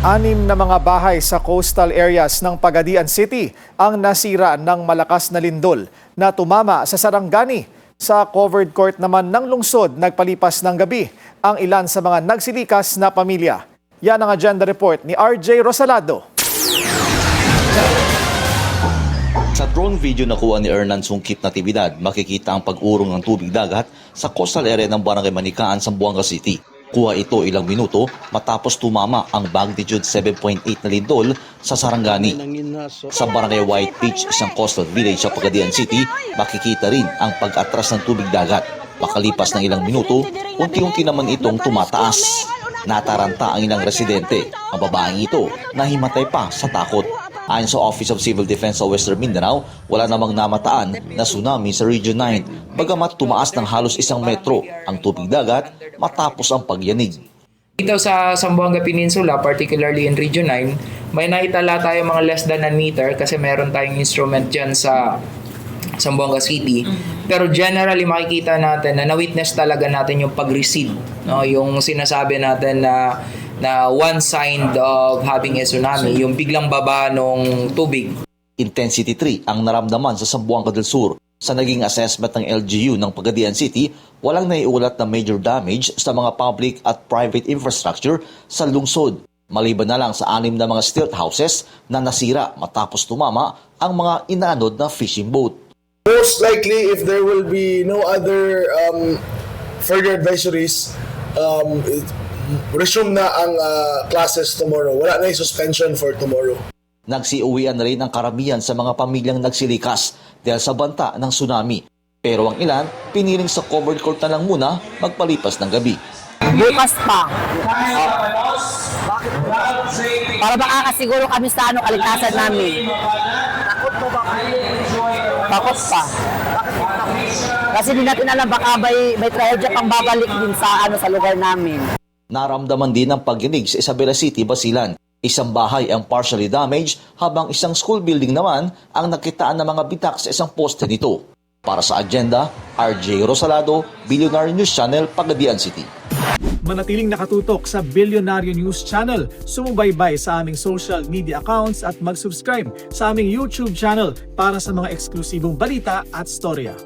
6 na mga bahay sa coastal areas ng Pagadian City ang nasira ng malakas na lindol na tumama sa Sarangani. Sa covered court naman ng lungsod, nagpalipas ng gabi ang ilan sa mga nagsilikas na pamilya. Yan ang agenda report ni RJ Rosalado. Sa drone video na kuha ni Hernan Sungkit Natividad, makikita ang pag-urong ng tubig dagat sa coastal area ng Barangay Manikaan, Zamboanga City. Kuha ito ilang minuto matapos tumama ang magnitude 7.8 na lindol sa Sarangani. Sa Barangay White Beach, isang coastal village sa Pagadian City, makikita rin ang pag-atras ng tubig dagat. Makalipas ng ilang minuto, unti-unti naman itong tumataas. Nataranta ang ilang residente. Ang babaeng ito nahimatay pa sa takot. Ayon sa Office of Civil Defense sa Western Mindanao, wala namang namataan na tsunami sa Region 9, bagamat tumaas ng halos 1 metro ang tubig dagat matapos ang pagyanig. Dito sa Zamboanga Peninsula, particularly in Region 9, may naitala tayo mga less than 1 meter kasi meron tayong instrument dyan sa Zamboanga City. Pero generally makikita natin na na-witness talaga natin yung pag-recede, no? Yung sinasabi natin na one sign of having a tsunami, yung biglang baba ng tubig. Intensity 3 ang naramdaman sa Zamboanga del Sur. Sa naging assessment ng LGU ng Pagadian City, walang naiulat na major damage sa mga public at private infrastructure sa lungsod. Maliban na lang sa 6 na mga stilt houses na nasira matapos tumama ang mga inaanod na fishing boat. Most likely, if there will be no other further advisories, resume na ang classes tomorrow. Wala na yung suspension for tomorrow. Nagsiuwian na rin ang karamihan sa mga pamilyang nagsilikas dahil sa banta ng tsunami. Pero ang ilan, piniling sa covered court na lang muna magpalipas ng gabi. Bukas pa. Para makakasiguro kami sa kaligtasan namin. Takot pa. Kasi hindi natin alam, baka may trahedya pang babalik din sa lugar namin. Naramdaman din ang pagyanig sa Isabela City, Basilan. Isang bahay ang partially damaged habang isang school building naman ang nakitaan ng mga bitak sa isang poste nito. Para sa agenda, RJ Rosalado, Billionaire News Channel, Pagadian City. Manatiling nakatutok sa Billionaire News Channel, sumubaybay sa aming social media accounts at mag-subscribe sa aming YouTube channel para sa mga eksklusibong balita at storya.